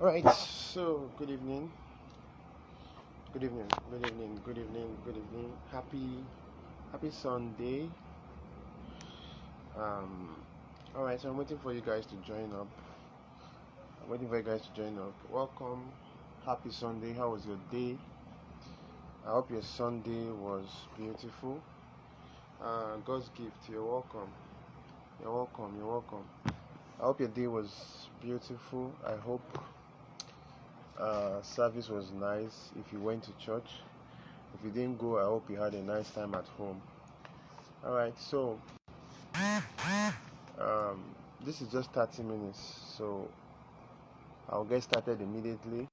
All right. So good evening. Good evening. Good evening. Good evening. Good evening. Happy Sunday. Um. All right. So I'm waiting for you guys to join up. I'm waiting for you guys to join up. Welcome. Happy Sunday. How was your day? I hope your Sunday was beautiful. God's gift. You're welcome. You're welcome. You're welcome. I hope your day was beautiful. I hope service was nice. If you went to church. If you didn't go, I hope you had a nice time at home. All right, so um, this is just 30 minutes, so I'll get started immediately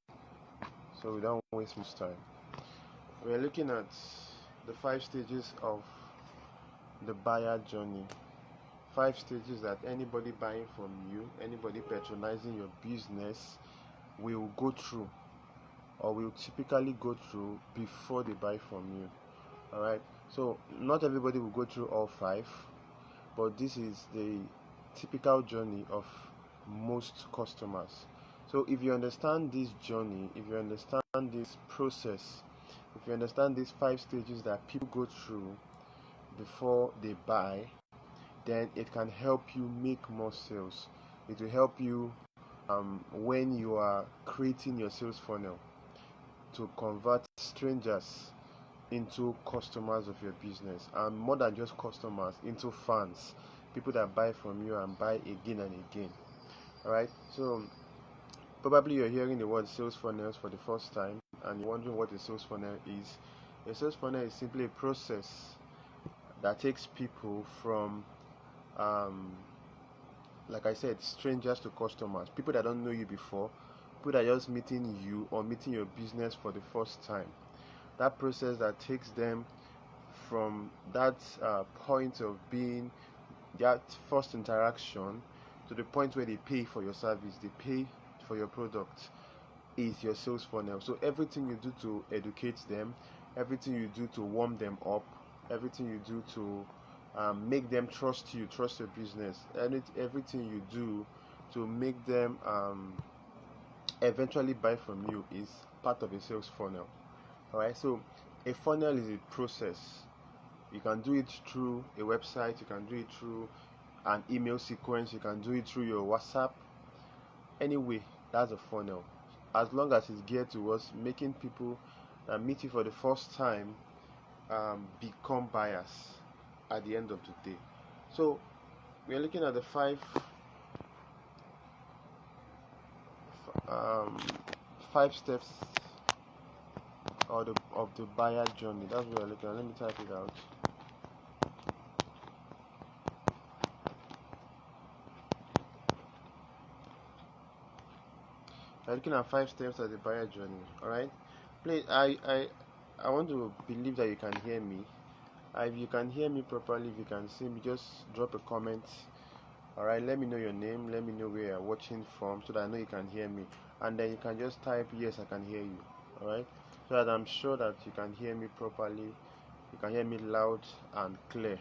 so we don't waste much time. We're looking at the 5 stages of the buyer journey. 5 stages that anybody buying from you, anybody patronizing your business will go through or will typically go through before they buy from you. All right, so not everybody will go through all 5, but this is the typical journey of most customers. So if you understand this journey, if you understand this process, if you understand these 5 stages that people go through before they buy, then it can help you make more sales. It will help you when you are creating your sales funnel to convert strangers into customers of your business, and more than just customers, into fans, people that buy from you and buy again and again. All right, so probably you're hearing the word sales funnels for the first time and you're wondering what a sales funnel is. A sales funnel is simply a process that takes people from like I said, strangers to customers, people that don't know you before, people that are just meeting you or meeting your business for the first time. That process that takes them from that point of being that first interaction to the point where they pay for your service, they pay for your product, is your sales funnel. So everything you do to educate them, everything you do to warm them up, everything you do to make them trust you, trust your business, and everything you do to make them eventually buy from you is part of a sales funnel. All right, so a funnel is a process. You can do it through a website, you can do it through an email sequence, you can do it through your WhatsApp. Anyway, that's a funnel. As long as it's geared towards making people that meet you for the first time become buyers at the end of the day. So we're looking at the um, 5 steps of the buyer journey. That's what we're looking at. Let me type it out. We're looking at 5 steps of the buyer journey. All right. Please, I want to believe that you can hear me. If you can hear me properly, if you can see me, just drop a comment. All right. Let me know your name. Let me know where you're watching from, so that I know you can hear me. And then you can just type yes, I can hear you. All right. So that I'm sure that you can hear me properly. You can hear me loud and clear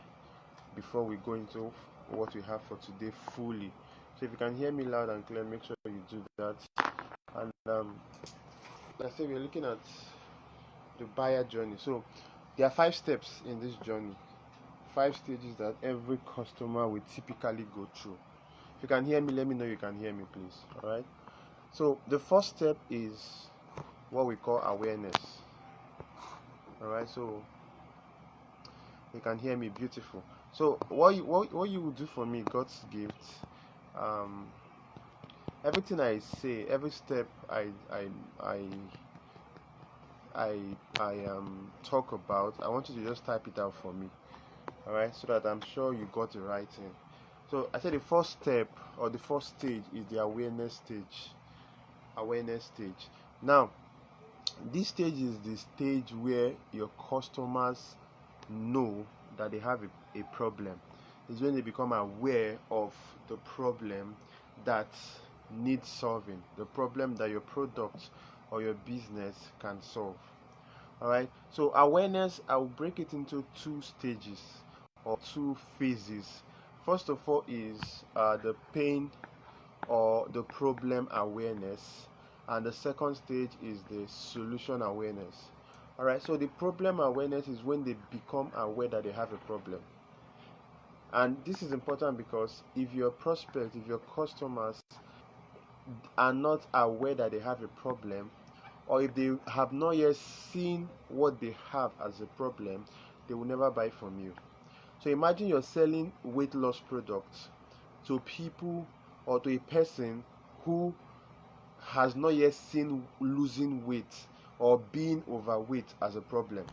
before we go into what we have for today fully. So if you can hear me loud and clear, make sure you do that. And like I said, we're looking at the buyer journey. So there are 5 steps in this journey, 5 stages that every customer will typically go through. If you can hear me, let me know you can hear me, please. All right. So the first step is what we call awareness. All right. So you can hear me, beautiful. So what you will do for me, God's gift. Um, Everything I say, every step I I talk about, I want you to just type it out for me. All right, so that I'm sure you got the right thing. So I said the first step or the first stage is the awareness stage. Awareness stage. Now, this stage is the stage where your customers know that they have a problem. It's when they become aware of the problem that needs solving, the problem that your product or your business can solve. All right, so awareness, I will break it into 2 stages or 2 phases. First of all is the pain or the problem awareness, and the second stage is the solution awareness. All right, so the problem awareness is when they become aware that they have a problem. And this is important because if your prospect, if your customers are not aware that they have a problem, or if they have not yet seen what they have as a problem, they will never buy from you. So imagine you're selling weight loss products to people or to a person who has not yet seen losing weight or being overweight as a problem.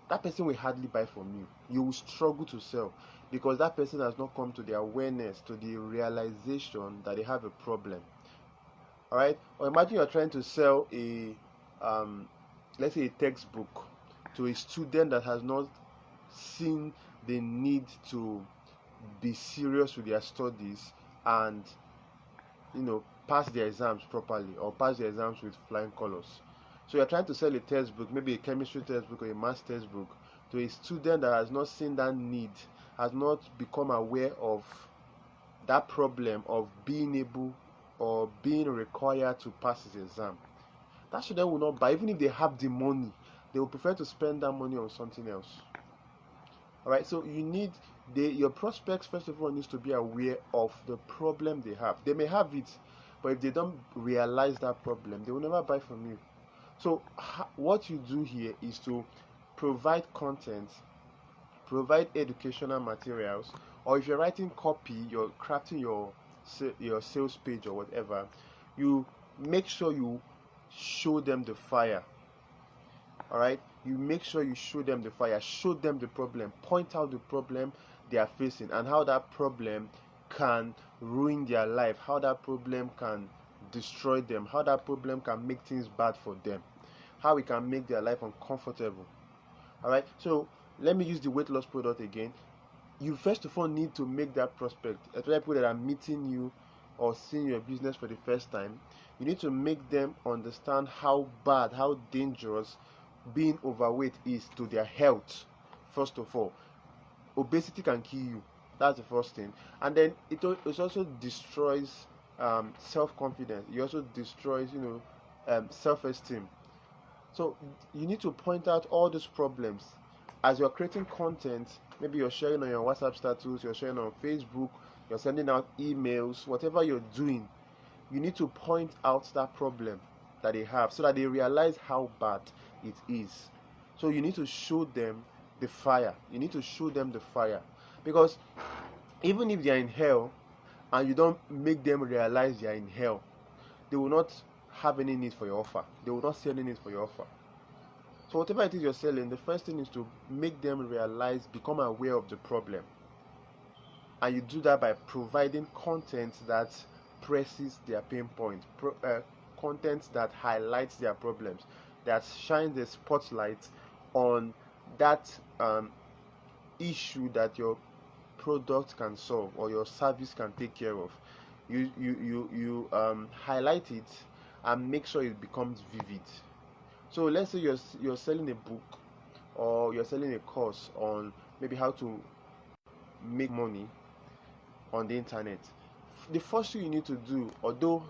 That person will hardly buy from you. You will struggle to sell because that person has not come to the awareness, to the realization that they have a problem. All right? Or imagine you're trying to sell let's say a textbook to a student that has not seen the need to be serious with their studies and pass their exams properly or pass their exams with flying colors. So you're trying to sell a textbook, maybe a chemistry textbook or a math textbook, to a student that has not seen that need, has not become aware of that problem of being able or being required to pass his exam. That student will not buy. Even if they have the money, they will prefer to spend that money on something else. All right, so you need your prospects first of all needs to be aware of the problem they have. They may have it, but if they don't realize that problem, they will never buy from you. So what you do here is to provide content, provide educational materials, or if you're writing copy, you're crafting your sales page or whatever, you make sure you show them the fire. All right, you make sure you show them the fire, show them the problem, point out the problem they are facing and how that problem can ruin their life, how that problem can destroy them, how that problem can make things bad for them, how it can make their life uncomfortable. All right, so let me use the weight loss product again. You first of all need to make that prospect, especially people that are meeting you or seeing your business for the first time, you need to make them understand how bad, how dangerous being overweight is to their health. First of all, obesity can kill you. That's the first thing. And then it also destroys self-confidence. It also destroys self-esteem. So you need to point out all these problems as you're creating content. Maybe you're sharing on your WhatsApp status, you're sharing on Facebook, you're sending out emails, whatever you're doing, you need to point out that problem that they have so that they realize how bad it is. So you need to show them the fire. You need to show them the fire, because even if they are in hell and you don't make them realize they are in hell, they will not have any need for your offer. They will not see any need for your offer. So whatever it is you're selling, the first thing is to make them realize, become aware of the problem. And you do that by providing content that presses their pain point, content that highlights their problems, that shines the spotlight on that issue that your product can solve or your service can take care of. You highlight it and make sure it becomes vivid. So let's say you're selling a book or you're selling a course on maybe how to make money on the internet. The first thing you need to do, although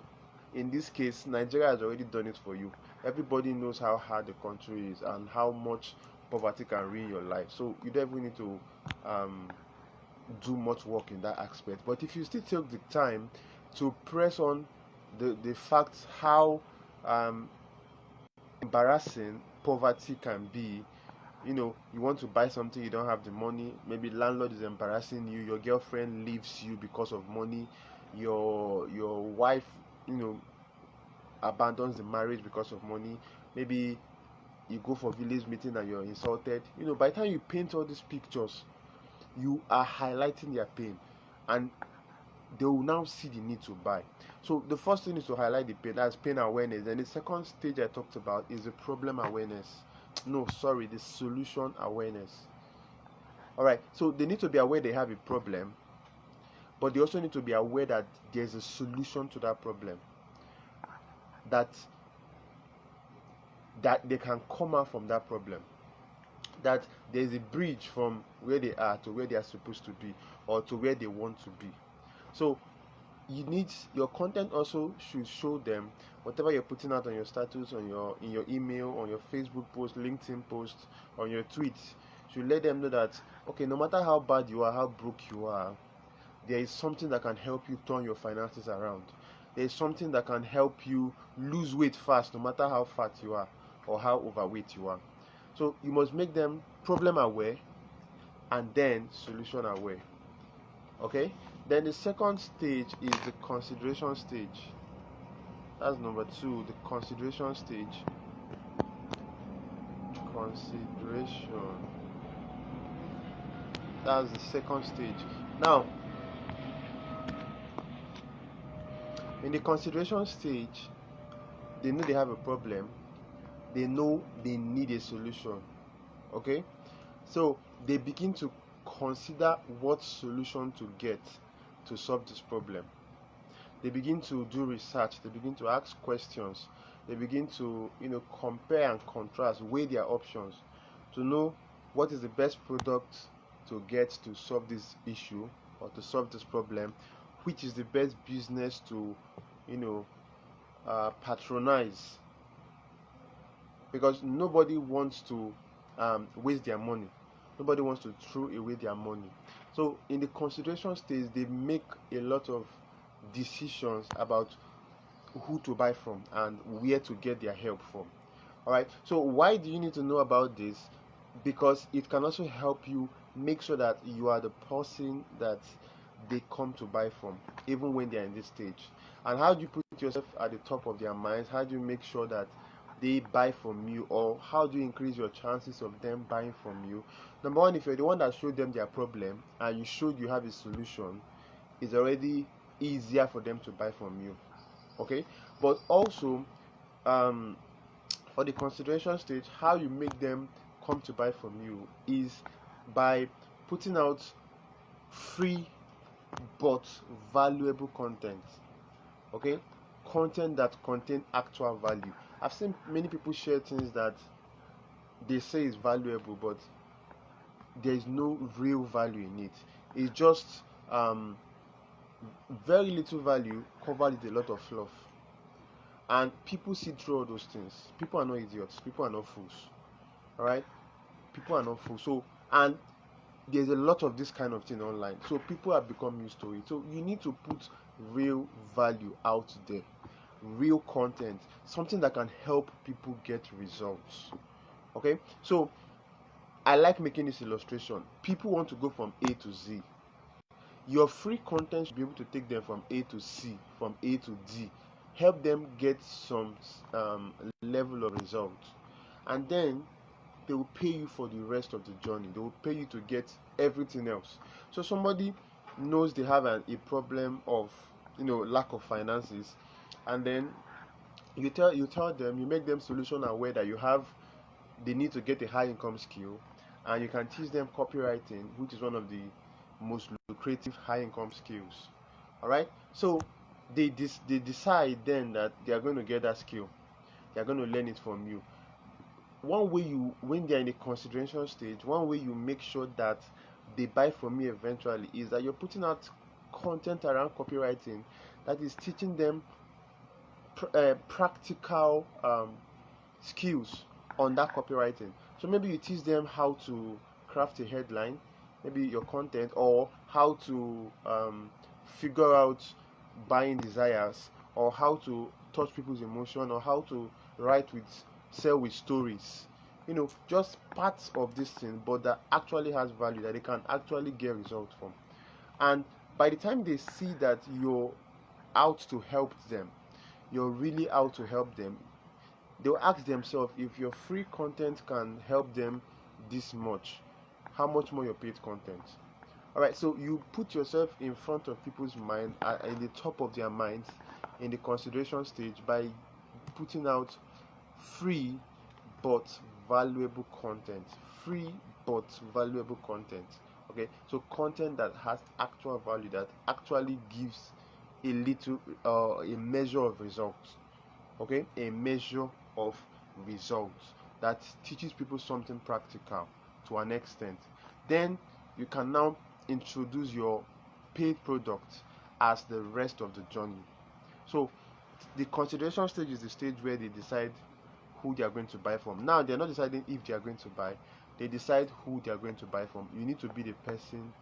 in this case Nigeria has already done it for you, everybody knows how hard the country is and how much poverty can ruin your life, so you don't even need to do much work in that aspect. But if you still take the time to press on the fact how embarrassing poverty can be, you want to buy something, you don't have the money, maybe landlord is embarrassing you, your girlfriend leaves you because of money, your wife abandons the marriage because of money, maybe you go for village meeting and you're insulted. By the time you paint all these pictures, you are highlighting their pain and they will now see the need to buy. So the first thing is to highlight the pain, that's pain awareness. And the second stage I talked about is the problem awareness. The solution awareness. All right, so they need to be aware they have a problem, but they also need to be aware that there's a solution to that problem, that they can come out from that problem, that there's a bridge from where they are to where they are supposed to be or to where they want to be. So your content also should show them whatever you're putting out on your status, on your in your email, on your Facebook post, LinkedIn post, on your tweets. Should let them know that, okay, no matter how bad you are, how broke you are, there is something that can help you turn your finances around. There is something that can help you lose weight fast, no matter how fat you are or how overweight you are. So you must make them problem aware and then solution aware. Okay? Then the second stage is the consideration stage. That's number 2, the consideration stage. Consideration. That's the second stage. Now, in the consideration stage, they know they have a problem. They know they need a solution. Okay? So they begin to consider what solution to get to solve this problem. They begin to do research. They begin to ask questions. They begin to, compare and contrast, weigh their options to know what is the best product to get to solve this issue or to solve this problem, which is the best business to, patronize, because nobody wants to waste their money. Nobody wants to throw away their money. So in the consideration stage, they make a lot of decisions about who to buy from and where to get their help from. All right. So why do you need to know about this? Because it can also help you make sure that you are the person that they come to buy from, even when they are in this stage. And how do you put yourself at the top of their minds? How do you make sure that they buy from you, or how do you increase your chances of them buying from you? Number one, if you're the one that showed them their problem and you showed you have a solution, it's already easier for them to buy from you. Okay, but also for the consideration stage, how you make them come to buy from you is by putting out free but valuable content. Okay, content that contain actual value. I've seen many people share things that they say is valuable, but there is no real value in it. It's just very little value covered with a lot of fluff. And people see through all those things. People are not idiots. People are not fools. All right? People are not fools. So, and there's a lot of this kind of thing online. So people have become used to it. So you need to put real value out there. Real content. Something that can help people get results. Okay? So I like making this illustration. People want to go from A to Z. Your free content should be able to take them from A to C, from A to D. Help them get some level of results. And then they will pay you for the rest of the journey. They will pay you to get everything else. So somebody knows they have a problem of lack of finances, and then you tell them, you make them solution aware that they need to get a high income skill, and you can teach them copywriting, which is one of the most lucrative high income skills. All right, so they decide then that they are going to get that skill. They are going to learn it from you. One way when they're in the consideration stage, one way you make sure that they buy from you eventually is that you're putting out content around copywriting that is teaching them practical skills on that copywriting. So maybe you teach them how to craft a headline, maybe your content, or how to figure out buying desires, or how to touch people's emotion, or how to sell with stories. Just parts of this thing, but that actually has value, that they can actually get results from. And by the time they see that you're out to help them, you're really out to help them, they'll ask themselves, if your free content can help them this much, how much more your paid content? All right, so you put yourself in front of people's mind, in the top of their minds, in the consideration stage, by putting out free but valuable content. Free but valuable content. Okay, so content that has actual value, that actually gives a measure of results. Okay, a measure of results that teaches people something practical to an extent. Then you can now introduce your paid product as the rest of the journey. So the consideration stage is the stage where they decide who they are going to buy from. Now they're not deciding if they are going to buy, they decide who they are going to buy from. You need to be the person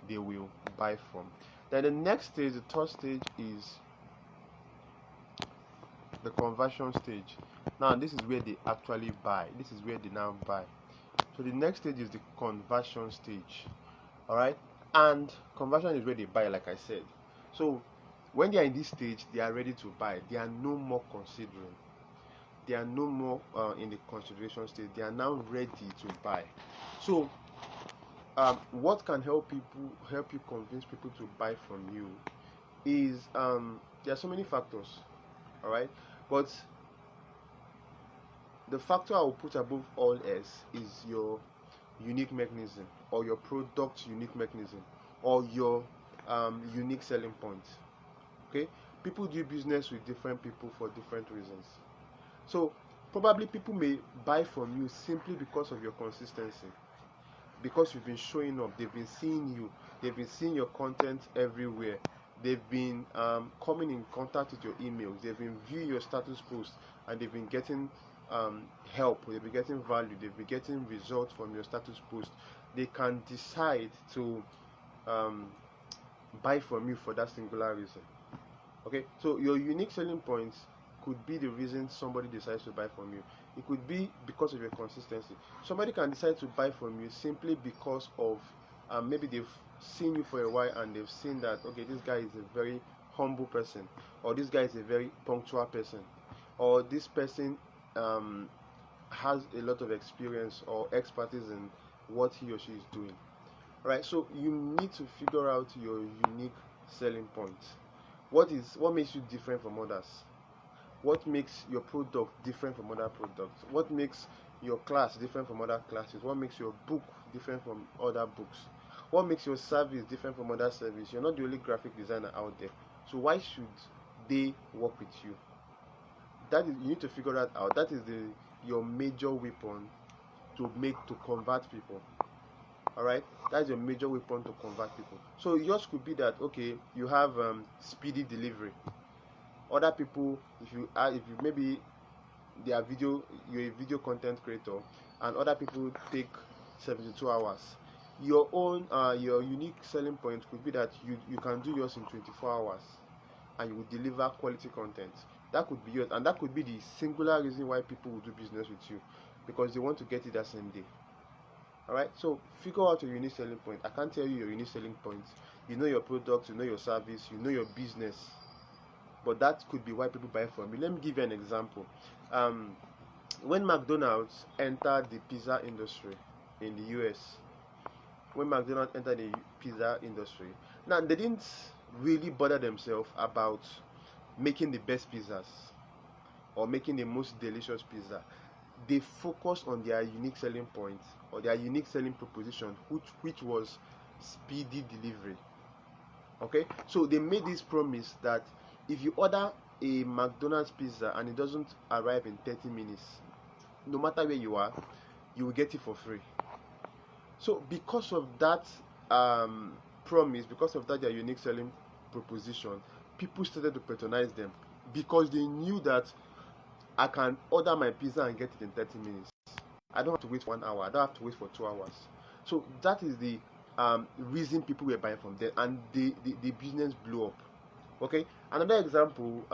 they will buy from. Then the next stage, the third stage, is the conversion stage. Now this is where they actually buy. This is where they now buy. So the next stage is the conversion stage. Alright, and conversion is where they buy, like I said. So when they are in this stage, they are ready to buy. They are no more considering. They are no more in the consideration stage. They are now ready to buy. So what can help you convince people to buy from you is there are so many factors. All right, but the factor I will put above all else is your unique mechanism, or your product unique mechanism, or your unique selling point. Okay, people do business with different people for different reasons. So probably people may buy from you simply because of your consistency, because you've been showing up, they've been seeing you, they've been seeing your content everywhere, they've been coming in contact with your emails, they've been viewing your status posts, and they've been getting help, they've been getting value, they've been getting results from your status post. They can decide to buy from you for that singular reason. Okay, so your unique selling points could be the reason somebody decides to buy from you. It could be because of your consistency. Somebody can decide to buy from you simply because of maybe they've seen you for a while and they've seen that, okay, this guy is a very humble person, or this guy is a very punctual person, or this person has a lot of experience or expertise in what he or she is doing. Right, so you need to figure out your unique selling points. What makes you different from others? What makes your product different from other products? What makes your class different from other classes? What makes your book different from other books? What makes your service different from other service? You're not the only graphic designer out there, so why should they work with you? You need to figure that out. That is your major weapon to convert people. Alright, that's your major weapon to convert people. So yours could be that, okay, you have speedy delivery. Other people, if you maybe you're a video content creator, and other people take 72 hours. Your own your unique selling point could be that you can do yours in 24 hours, and you will deliver quality content. That could be yours, and that could be the singular reason why people will do business with you, because they want to get it that same day. Alright, so figure out your unique selling point. I can't tell you your unique selling points. You know your product, you know your service, you know your business, but that could be why people buy from you. Let me give you an example. When McDonald's entered the pizza industry in the US, now they didn't really bother themselves about making the best pizzas or making the most delicious pizza. They focused on their unique selling point, or their unique selling proposition, which was speedy delivery. Okay, so they made this promise that if you order a McDonald's pizza and it doesn't arrive in 30 minutes, no matter where you are, you will get it for free. So because of that promise, because of that their unique selling proposition, people started to patronize them, because they knew that I can order my pizza and get it in 30 minutes. I don't have to wait 1 hour. I don't have to wait for 2 hours. So that is the reason people were buying from them, and the business blew up. Okay. Another example,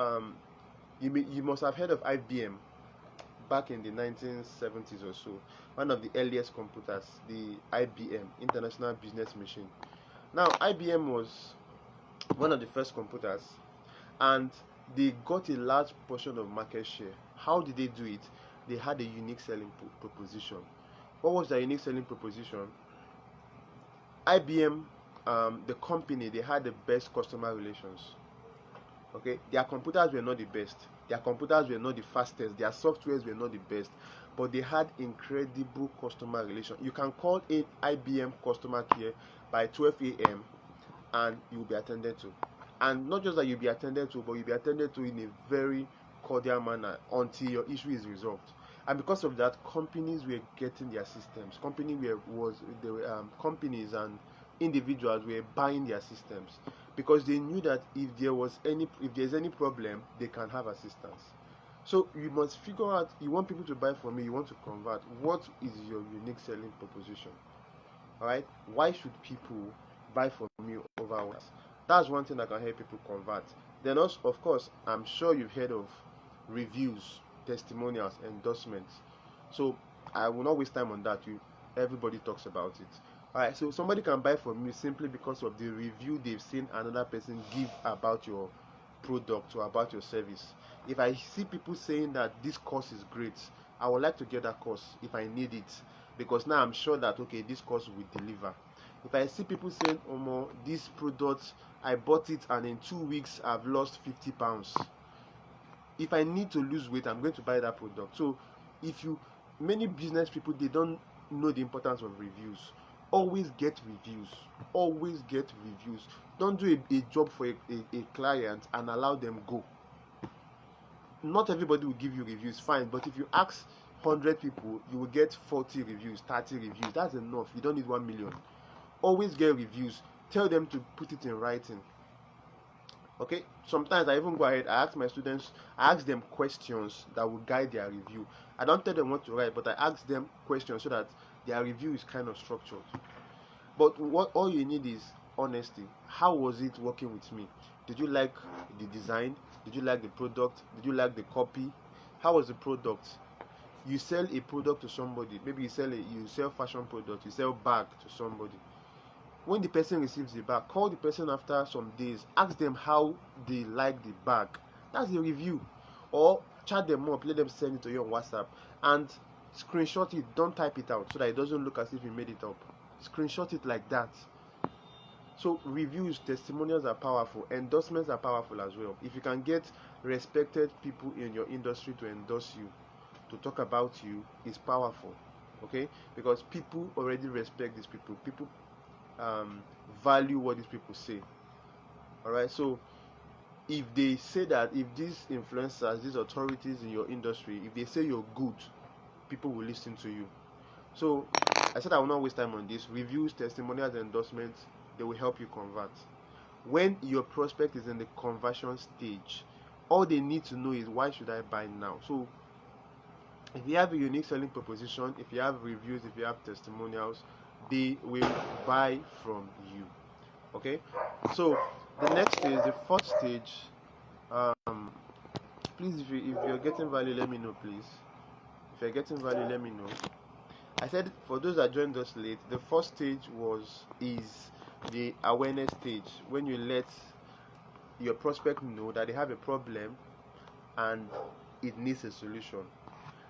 you must have heard of IBM back in the 1970s or so. One of the earliest computers, the IBM, International Business Machine. Now, IBM was one of the first computers, and they got a large portion of market share. How did they do it? They had a unique selling proposition. What was their unique selling proposition? IBM, the company, they had the best customer relations. Okay, their computers were not the best, their computers were not the fastest, their softwares were not the best, but they had incredible customer relations. You can call in IBM customer care by 12 a.m. and you will be attended to. And not just that you'll be attended to, but you'll be attended to in a very cordial manner until your issue is resolved. And because of that, companies were getting their systems. Companies and individuals were buying their systems. because they knew that if there's any problem, they can have assistance. So you must figure out, you want people to buy from you, you want to convert, what is your unique selling proposition? All right, why should people buy from you over others? That's one thing that can help people convert. Then also, of course, I'm sure you've heard of reviews, testimonials, endorsements. So I will not waste time on that. Everybody talks about it. All right, so somebody can buy from you simply because of the review they've seen another person give about your product or about your service. If I see people saying that this course is great, I would like to get that course if I need it, because now I'm sure that, okay, this course will deliver. If I see people saying, oh, this product, I bought it and in 2 weeks I've lost 50 pounds. If I need to lose weight, I'm going to buy that product. So many business people, they don't know the importance of reviews. Always get reviews. Always get reviews. Don't do a job for a client and allow them go. Not everybody will give you reviews, fine, but if you ask 100 people, you will get 40 reviews, 30 reviews. That's enough. You don't need 1 million. Always get reviews. Tell them to put it in writing. Okay, sometimes I even go ahead, I ask them questions that will guide their review. I don't tell them what to write, but I ask them questions so that their review is kind of structured. But all you need is honesty. How was it working with me? Did you like the design? Did you like the product? Did you like the copy? How was the product? You sell a product to somebody. Maybe you sell fashion product. You sell bag to somebody. When the person receives the bag, call the person after some days. Ask them how they like the bag. That's the review. Or chat them up. Let them send it to you on WhatsApp. And screenshot it. Don't type it out so that it doesn't look as if you made it up. Screenshot it like that. So reviews, testimonials are powerful. Endorsements are powerful as well. If you can get respected people in your industry to endorse you, to talk about you, is powerful. Okay? Because people already respect these people. People value what these people say. Alright? So if they say that, if these influencers, these authorities in your industry, if they say you're good, people will listen to you. So I said I will not waste time on this. Reviews, testimonials, endorsements, they will help you convert. When your prospect is in the conversion stage, all they need to know is, why should I buy now? So if you have a unique selling proposition, if you have reviews, if you have testimonials, they will buy from you. Okay, so the next stage, the fourth stage, please, if you're getting value, let me know, please. If you're getting value, let me know. I said, for those that joined us late, the first stage is the awareness stage, when you let your prospect know that they have a problem and it needs a solution.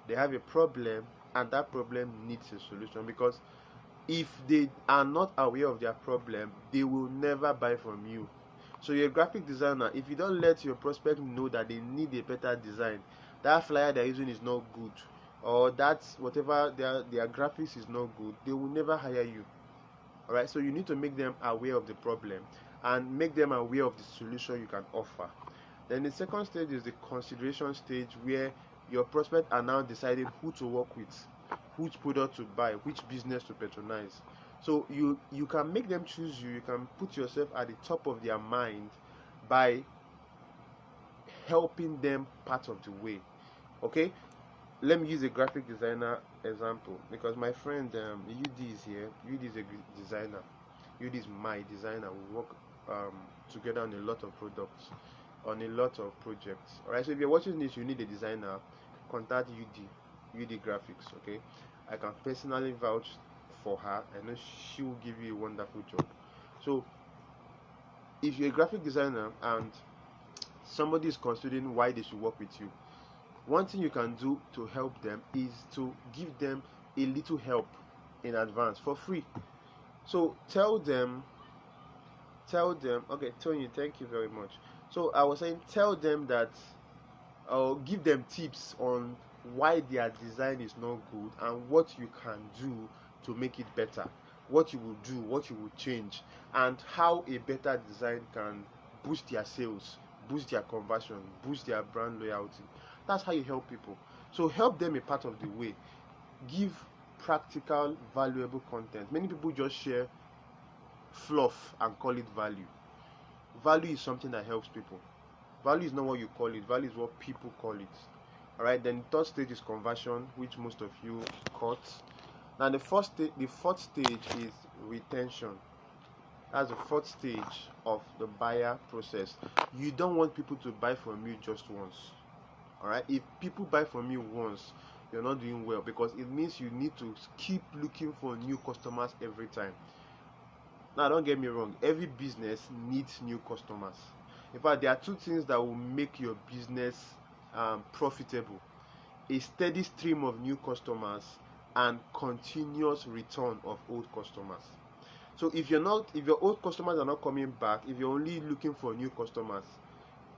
They have a problem and that problem needs a solution, because if they are not aware of their problem, they will never buy from you. So you're a graphic designer. If you don't let your prospect know that they need a better design, that flyer they're using is not good, or that's whatever their graphics is not good, they will never hire you. Alright, so you need to make them aware of the problem and make them aware of the solution you can offer. Then the second stage is the consideration stage, where your prospects are now deciding who to work with, which product to buy, which business to patronize. So you can make them choose you. You can put yourself at the top of their mind by helping them part of the way. Okay, let me use a graphic designer example, because my friend UD is here. UD is a designer. UD is my designer. We work together on a lot of products, on a lot of projects. Alright, so if you're watching this, you need a designer, contact UD Graphics. Okay, I can personally vouch for her. I know she will give you a wonderful job. So if you're a graphic designer and somebody is considering why they should work with you, one thing you can do to help them is to give them a little help in advance for free. So tell them, okay, Tony, thank you very much. So I was saying, tell them that, give them tips on why their design is not good and what you can do to make it better, what you will do, what you will change, and how a better design can boost their sales, boost their conversion, boost their brand loyalty. That's how you help people. So help them a part of the way. Give practical, valuable content. Many people just share fluff and call it value. Value is something that helps people. Value is not what you call it, value is what people call it. Alright, then the third stage is conversion, which most of you caught. Now the fourth stage is retention. That's the fourth stage of the buyer process. You don't want people to buy from you just once. Alright, if people buy from you once, you're not doing well, because it means you need to keep looking for new customers every time. Now don't get me wrong, every business needs new customers. In fact, there are two things that will make your business profitable: a steady stream of new customers and continuous return of old customers. So if your old customers are not coming back, if you're only looking for new customers,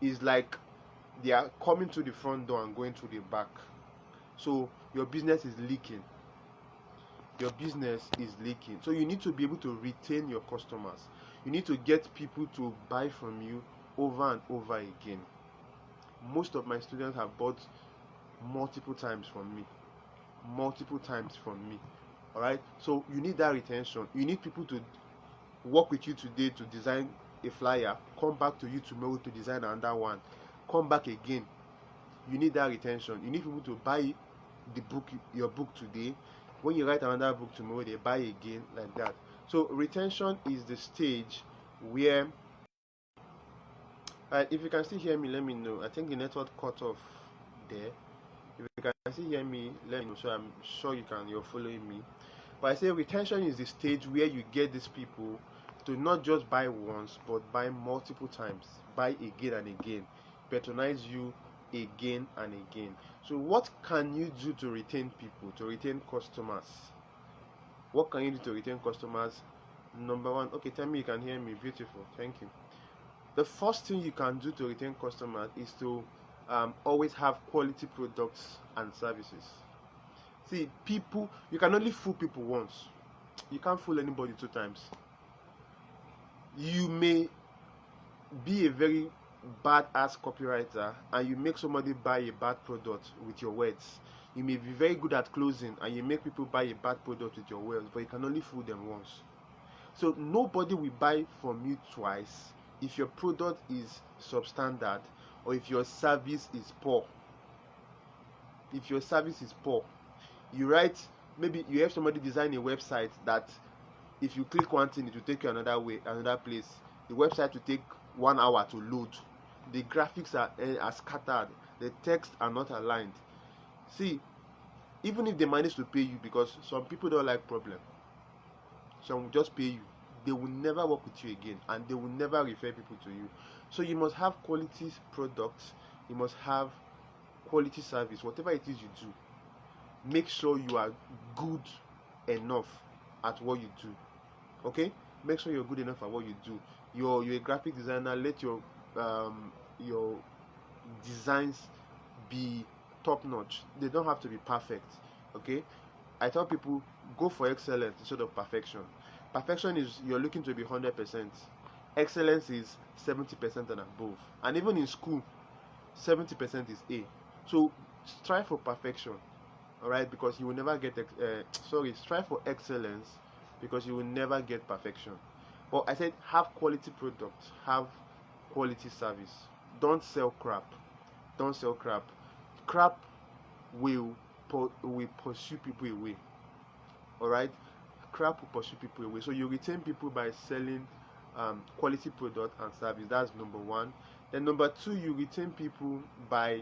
it's like they are coming to the front door and going to the back. So your business is leaking. So you need to be able to retain your customers. You need to get people to buy from you over and over again. Most of my students have bought multiple times from me. Alright, so you need that retention. You need people to work with you today to design a flyer, come back to you tomorrow to design another one, come back again. You need that retention. You need people to buy your book today. When you write another book tomorrow, they buy again, like that. So retention is the stage where, if you can still hear me, let me know. I think the network cut off there. If you can still hear me, let me know. So I'm sure you're following me. But I say retention is the stage where you get these people to not just buy once, but buy multiple times, buy again and again, patronize you again and again. So what can you do to retain people, to retain customers? What can you do to retain customers? Number one, okay, tell me you can hear me. Beautiful, thank you. The first thing you can do to retain customers is to always have quality products and services. See, people, you can only fool people once. You can't fool anybody two times. You may be a very bad ass copywriter and you make somebody buy a bad product with your words. You may be very good at closing and you make people buy a bad product with your words, but you can only fool them once. So nobody will buy from you twice if your product is substandard or if your service is poor. If your service is poor, maybe you have somebody design a website that if you click one thing, it will take you another place. The website will take 1 hour to load. The graphics are scattered. The text are not aligned. See, even if they manage to pay you, because some people don't like problem, some will just pay you, they will never work with you again and they will never refer people to you. So you must have quality products, you must have quality service. Whatever it is you do, make sure you are good enough at what you do. Okay, make sure you're good enough at what you do. You're a graphic designer. Let your designs be top notch. They don't have to be perfect. Okay, I tell people, go for excellence instead of perfection. Perfection is you're looking to be 100%. Excellence is 70% and above. And even in school, 70% is A. So strive for perfection. Alright, because you will never get strive for excellence, because you will never get perfection. But I said have quality products, have quality service. Don't sell crap. Crap will pursue people away. Alright, crap will pursue people away. So you retain people by selling quality product and service. That's number one. Then number two, you retain people by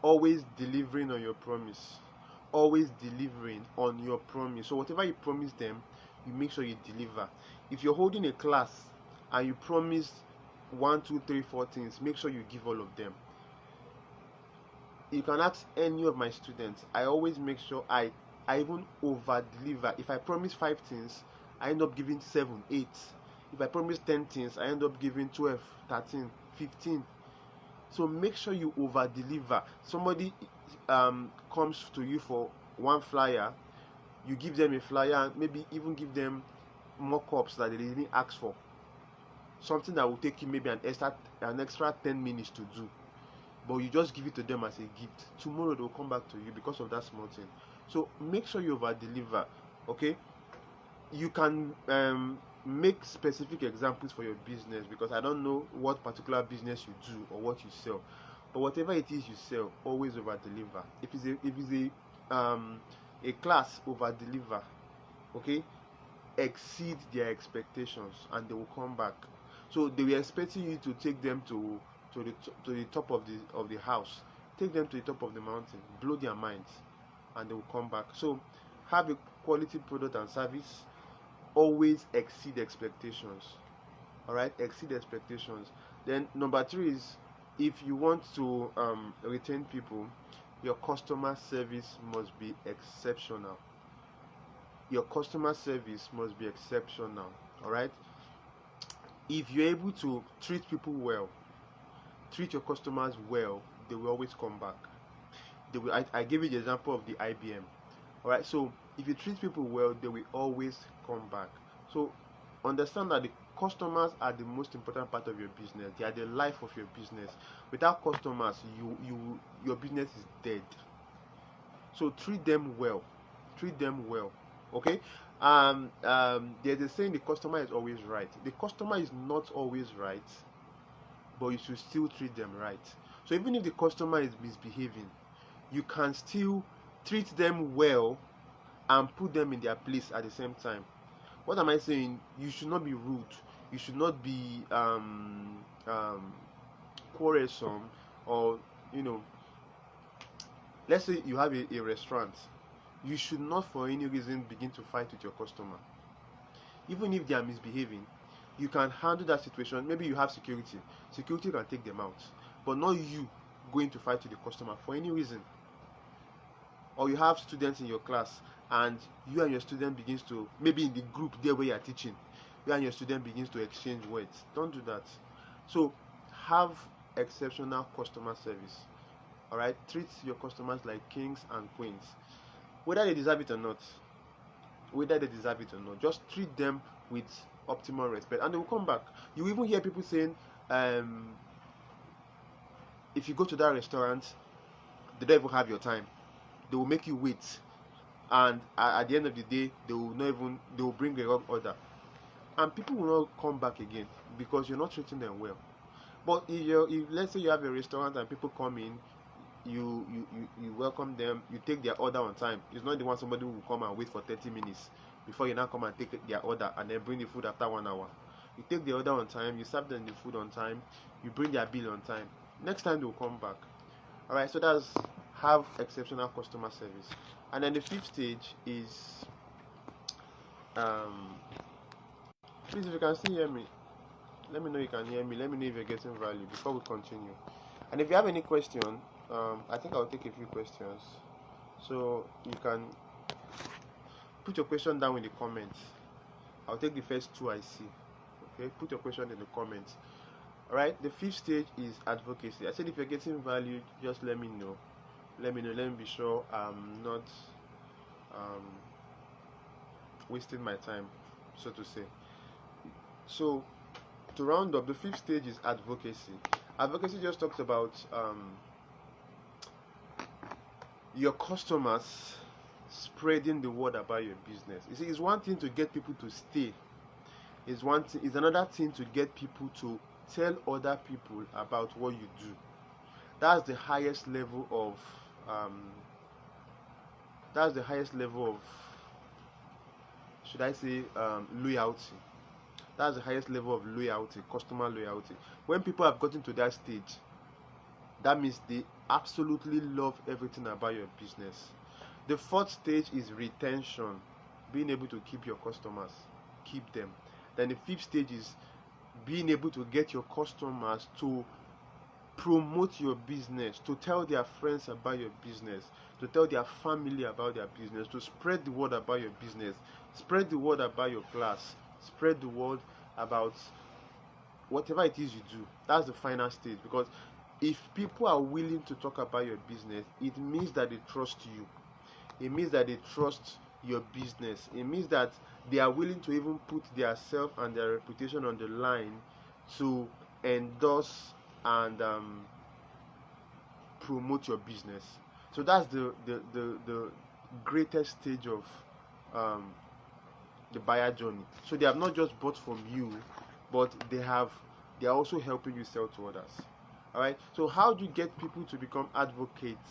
always delivering on your promise. So whatever you promise them, you make sure you deliver. If you're holding a class and you promise 1, 2, 3, 4 things, make sure you give all of them. You can ask any of my students. I always make sure I even over deliver. If I promise 5 things, I end up giving 7, 8. If I promise 10 things, I end up giving 12, 13, 15. So make sure you over deliver. Somebody comes to you for one flyer, you give them a flyer and maybe even give them mock-ups that they didn't ask for. Something that will take you maybe an extra 10 minutes to do, but you just give it to them as a gift. Tomorrow they will come back to you because of that small thing. So make sure you over deliver. Okay, you can make specific examples for your business, because I don't know what particular business you do or what you sell, but whatever it is you sell, always over deliver. If it's a class, over deliver. Okay, exceed their expectations and they will come back. So they were expecting you to take them to the top of the house, take them to the top of the mountain, blow their minds, and they will come back. So have a quality product and service, always exceed expectations. All right, exceed expectations. Then number 3 is, if you want to retain people, your customer service must be exceptional. Your customer service must be exceptional. All right, if you're able to treat people well, treat your customers well, they will always come back. I gave you the example of the IBM. All right, so if you treat people well, they will always come back. So understand that the customers are the most important part of your business. They are the life of your business. Without customers, your business is dead. So treat them well. Treat them well. Okay. There's a saying, the customer is always right. The customer is not always right, but you should still treat them right. So even if the customer is misbehaving, you can still treat them well and put them in their place at the same time. What am I saying? You should not be rude. You should not be quarrelsome, or let's say you have a restaurant. You should not for any reason begin to fight with your customer. Even if they are misbehaving, you can handle that situation. Maybe you have security. Security can take them out, but not you going to fight with the customer for any reason. Or you have students in your class, and you and your student begins to, maybe in the group there where you are teaching, you and your student begins to exchange words. Don't do that. So have exceptional customer service. All right, treat your customers like kings and queens, whether they deserve it or not. Just treat them with optimal respect, and they will come back. You even hear people saying, if you go to that restaurant, they don't even have your time. They will make you wait, and at the end of the day, they will bring a wrong order, and people will not come back again because you're not treating them well. But if let's say you have a restaurant and people come in, you welcome them, you take their order on time. It's not the one somebody who will come and wait for 30 minutes before you now come and take their order and then bring the food after 1 hour. You take the order on time, you serve them the food on time, you bring their bill on time. Next time they'll come back. All right, so that's have exceptional customer service. And then the 5th stage is please, if you can still hear me, let me know you can hear me. Let me know if you're getting value before we continue. And if you have any question, I think I'll take a few questions, so you can put your question down in the comments. I'll take the first 2 I see. Okay, put your question in the comments. All right, the 5th stage is advocacy. I said if you're getting value, just let me know. Let me be sure I'm not wasting my time, so to say. So to round up, the 5th stage is advocacy. Advocacy just talks about your customers spreading the word about your business. You see, it's one thing to get people to stay. It's another thing to get people to tell other people about what you do. That's the highest level of should I say, loyalty. That's the highest level of loyalty, customer loyalty. When people have gotten to that stage, that means they absolutely love everything about your business. The 4th stage is retention, being able to keep your customers, keep them. Then the 5th stage is being able to get your customers to promote your business, to tell their friends about your business, to tell their family about their business, to spread the word about your business, spread the word about your class, spread the word about whatever it is you do. That's the final stage, because if people are willing to talk about your business, it means that they trust you. It means that they trust your business. It means that they are willing to even put their self and their reputation on the line to endorse and promote your business. So that's the greatest stage of the buyer journey. So they have not just bought from you, but they are also helping you sell to others. All right. So how do you get people to become advocates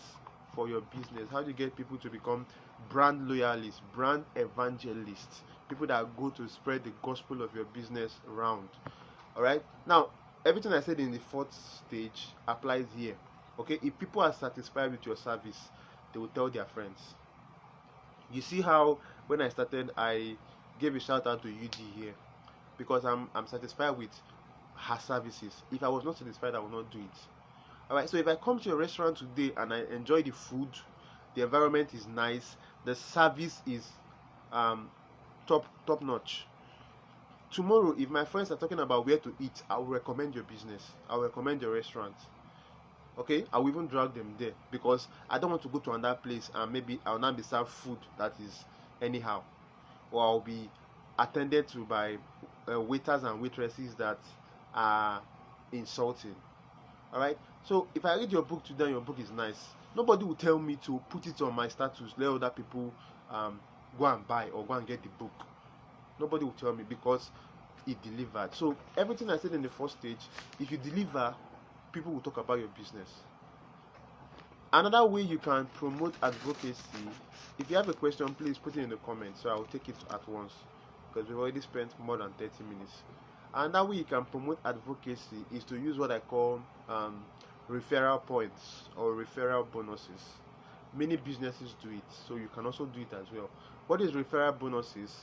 for your business? How do you get people to become brand loyalists, brand evangelists, people that go to spread the gospel of your business around? All right. Now, everything I said in the fourth stage applies here. Okay. If people are satisfied with your service, they will tell their friends. You see how when I started, I gave a shout out to UD here because I'm satisfied with her services. If I was not satisfied, I would not do it. Alright, so if I come to your restaurant today and I enjoy the food, the environment is nice, the service is top notch. Tomorrow, if my friends are talking about where to eat, I will recommend your business. I will recommend your restaurant. Okay, I will even drag them there because I don't want to go to another place and maybe I'll not be served food that is anyhow, or I'll be attended to by waiters and waitresses that are insulting. All right. So if I read your book today and your book is nice, nobody will tell me to put it on my status, let other people go and buy or go and get the book. Nobody will tell me because it delivered. So everything I said in the first stage, if you deliver, people will talk about your business. Another way you can promote advocacy, if you have a question, please put it in the comments so I will take it at once because we've already spent more than 30 minutes. Another way you can promote advocacy is to use what I call referral points or referral bonuses. Many businesses do it, so you can also do it as well. What is referral bonuses?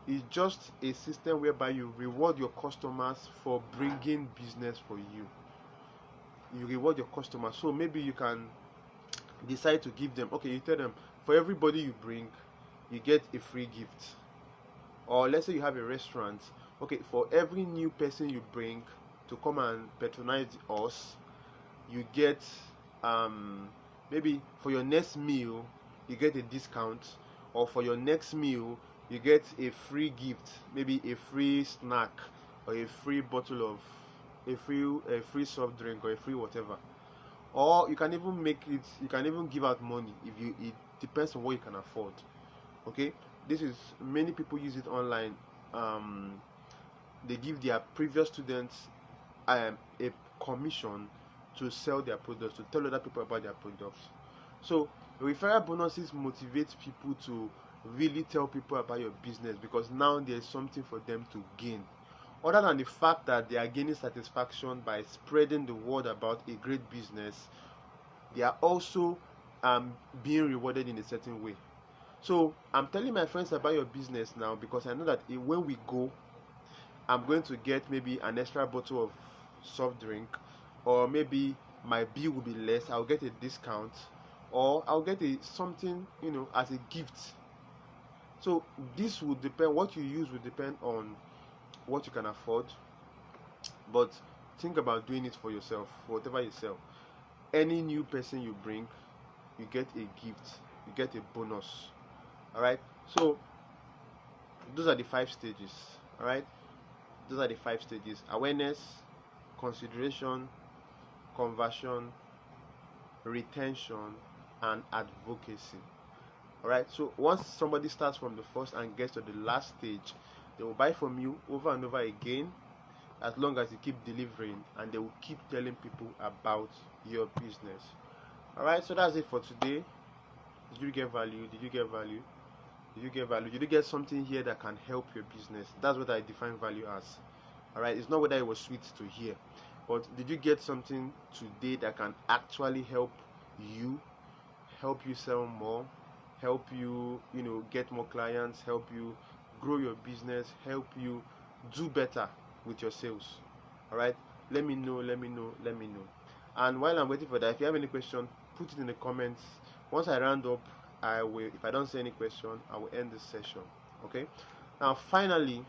It's just a system whereby you reward your customers for bringing business for you. You reward your customers. So maybe you can decide to give them, okay, you tell them for everybody you bring, you get a free gift. Or let's say you have a restaurant, okay, for every new person you bring to come and patronize us, you get maybe for your next meal you get a discount, or for your next meal you get a free gift, maybe a free snack or a free bottle of a free soft drink or a free whatever. Or you can even make it, you can even give out money if you, it depends on what you can afford. Okay, this is, many people use it online. They give their previous students a commission to sell their products, to tell other people about their products. So referral bonuses motivate people to really tell people about your business because now there's something for them to gain. Other than the fact that they are gaining satisfaction by spreading the word about a great business, they are also being rewarded in a certain way. So I'm telling my friends about your business now because I know that when we go, I'm going to get maybe an extra bottle of soft drink, or maybe my bill will be less, I'll get a discount, or I'll get something, as a gift. So this will depend, what you use will depend on what you can afford, but think about doing it for yourself, for whatever you sell. Any new person you bring, you get a gift, you get a bonus. All right, so those are the 5 stages. All right, those are the 5 stages: awareness, consideration, conversion, retention, and advocacy. All right, so once somebody starts from the first and gets to the last stage, they will buy from you over and over again, as long as you keep delivering, and they will keep telling people about your business. All right, so that's it for today. Did you get value? Did you get value? Did you get value? Did you get something here that can help your business? That's what I define value as. All right, it's not whether it was sweet to hear, but did you get something today that can actually help you sell more, help you, get more clients, help you grow your business, help you do better with your sales? All right, let me know. And while I'm waiting for that, if you have any question, put it in the comments. Once I round up, I will, if I don't see any question, I will end this session. Okay, now finally,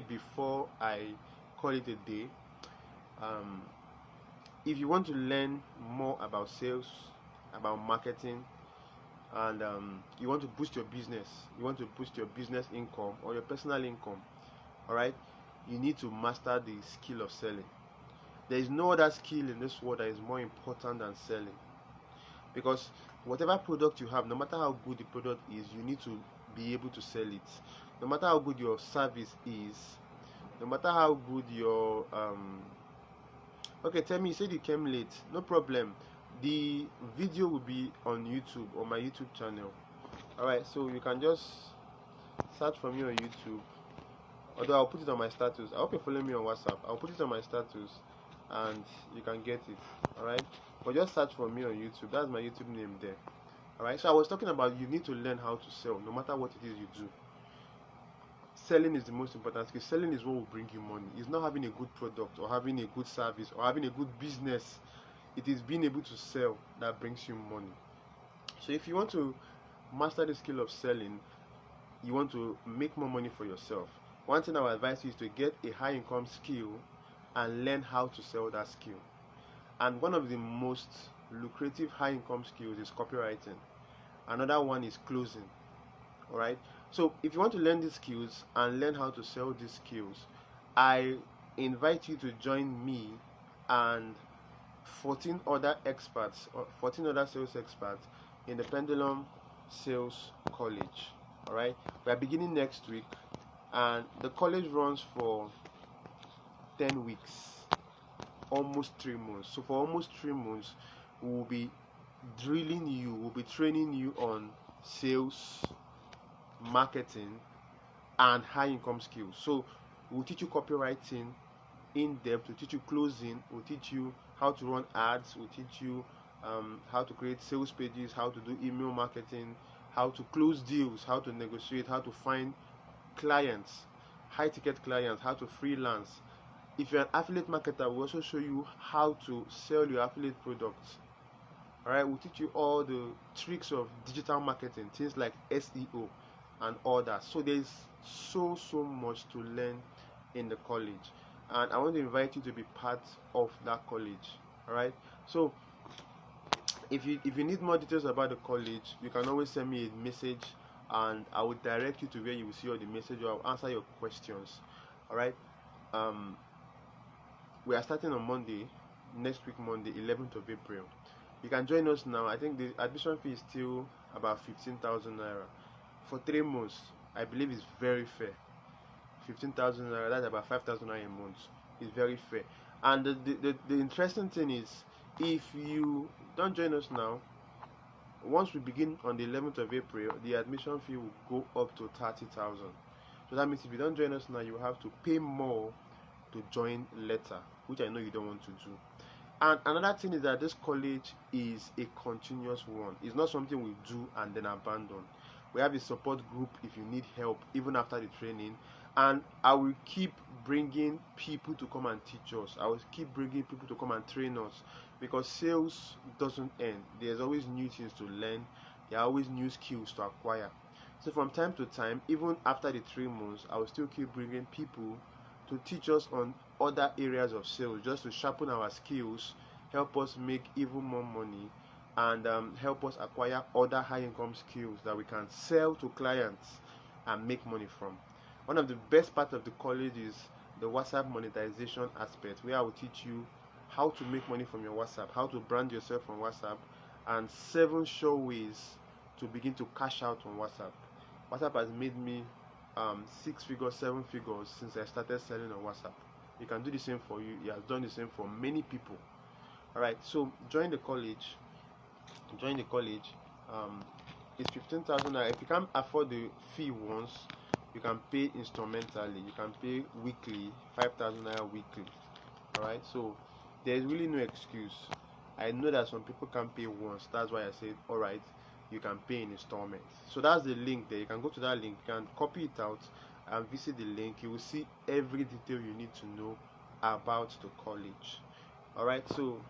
before I call it a day, if you want to learn more about sales, about marketing, and you want to boost your business, you want to boost your business income or your personal income, all right, you need to master the skill of selling. There is no other skill in this world that is more important than selling, because whatever product you have, no matter how good the product is, you need to be able to sell it. No matter how good your service is, no matter how good your okay, tell me, you said you came late. No problem. The video will be on YouTube, on my YouTube channel. Alright, so you can just search for me on YouTube. Although I'll put it on my status. I hope you follow me on WhatsApp. I'll put it on my status and you can get it. Alright? But just search for me on YouTube. That's my YouTube name there. Alright, so I was talking about you need to learn how to sell no matter what it is you do. Selling is the most important skill. Selling is what will bring you money. It's not having a good product or having a good service or having a good business. It is being able to sell that brings you money. So if you want to master the skill of selling, you want to make more money for yourself, one thing I would advise you is to get a high income skill and learn how to sell that skill. And one of the most lucrative high income skills is copywriting. Another one is closing. Alright, so if you want to learn these skills and learn how to sell these skills, I invite you to join me and 14 other experts, or 14 other sales experts in the Pendulum Sales College. Alright, we are beginning next week and the college runs for 10 weeks, almost 3 months. So for almost 3 months, we will be drilling you, we'll be training you on sales, marketing, and high income skills. So we'll teach you copywriting in depth, we'll teach you closing, we'll teach you how to run ads, we'll teach you how to create sales pages, how to do email marketing, how to close deals, how to negotiate, how to find clients, high ticket clients, how to freelance. If you're an affiliate marketer, we'll also show you how to sell your affiliate products. Alright, we'll teach you all the tricks of digital marketing, things like SEO and all that. So there's so much to learn in the college, and I want to invite you to be part of that college. Alright, so if you need more details about the college, you can always send me a message and I will direct you to where you will see all the message, or I'll answer your questions. Alright, we are starting on Monday, next week Monday, 11th of April. You can join us now. I think the admission fee is still about 15,000 naira for 3 months. I believe it's very fair. 15,000 naira, that's about 5,000 naira a month. It's very fair. And the interesting thing is, if you don't join us now, once we begin on the 11th of April, the admission fee will go up to 30,000. So that means if you don't join us now, you have to pay more to join later, which I know you don't want to do. And another thing is that this college is a continuous one. It's not something we do and then abandon. We have a support group if you need help even after the training, and I will keep bringing people to come and teach us. I will keep bringing people to come and train us, because sales doesn't end. There's always new things to learn. There are always new skills to acquire. So from time to time, even after the 3 months, I will still keep bringing people to teach us on other areas of sales, just to sharpen our skills, help us make even more money, and help us acquire other high income skills that we can sell to clients and make money from. One of the best parts of the college is the WhatsApp monetization aspect, where I will teach you how to make money from your WhatsApp, how to brand yourself on WhatsApp, and 7 sure ways to begin to cash out on WhatsApp. WhatsApp has made me 6 figures, 7 figures since I started selling on WhatsApp. You can do the same for you. He has done the same for many people. Alright, so join the college. Join the college. It's 15,000. If you can't afford the fee once, you can pay instrumentally. You can pay weekly, 5,000 naira weekly. Alright, so there's really no excuse. I know that some people can't pay once. That's why I said, alright, you can pay in installments. So that's the link there. You can go to that link, you can copy it out and visit the link. You will see every detail you need to know about the college. Alright, so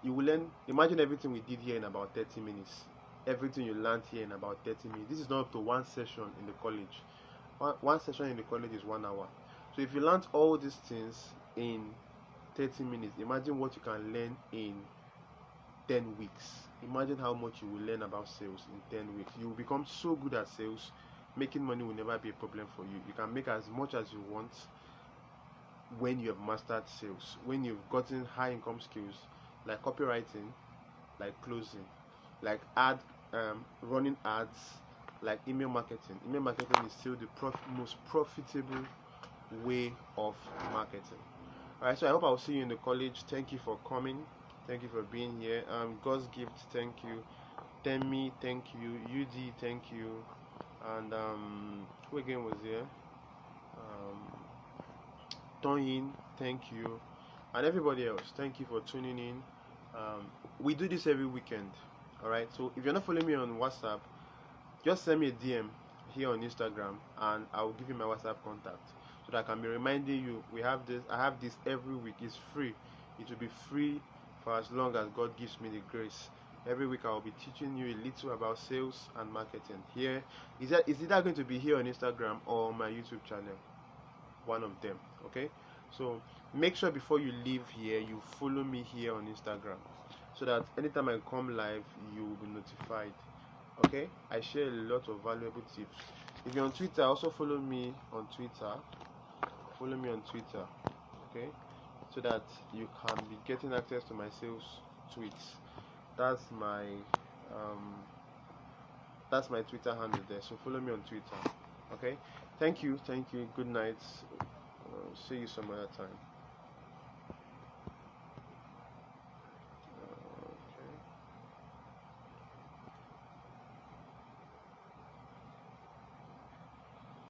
you will learn. Imagine everything we did here in about 30 minutes. Everything you learned here in about 30 minutes. This is not up to one session in the college. One session in the college is 1 hour. So if you learned all these things in 30 minutes, imagine what you can learn in 10 weeks. Imagine how much you will learn about sales in 10 weeks. You will become so good at sales. Making money will never be a problem for you. You can make as much as you want when you have mastered sales, when you've gotten high income skills like copywriting, like closing, like running ads, like email marketing. Email marketing is still the most profitable way of marketing. Alright, so I hope I'll see you in the college. Thank you for coming. Thank you for being here. God's gift, thank you. Temi, thank you. UD, thank you. And who again was here? Tonyin, thank you. And everybody else, thank you for tuning in. We do this every weekend. Alright, so if you're not following me on WhatsApp, just send me a DM here on Instagram and I will give you my WhatsApp contact so that I can be reminding you we have this. I have this every week. It's free. It will be free for as long as God gives me the grace. Every week I will be teaching you a little about sales and marketing. Here is either going to be here on Instagram or on my YouTube channel. One of them. Okay, so make sure before you leave here you follow me here on Instagram so that anytime I come live you will be notified. Okay, I share a lot of valuable tips. If you're on Twitter, also follow me on Twitter. Okay, so that you can be getting access to my sales tweets. That's my Twitter handle there. So follow me on Twitter. Okay, thank you. Good night. See you some other time.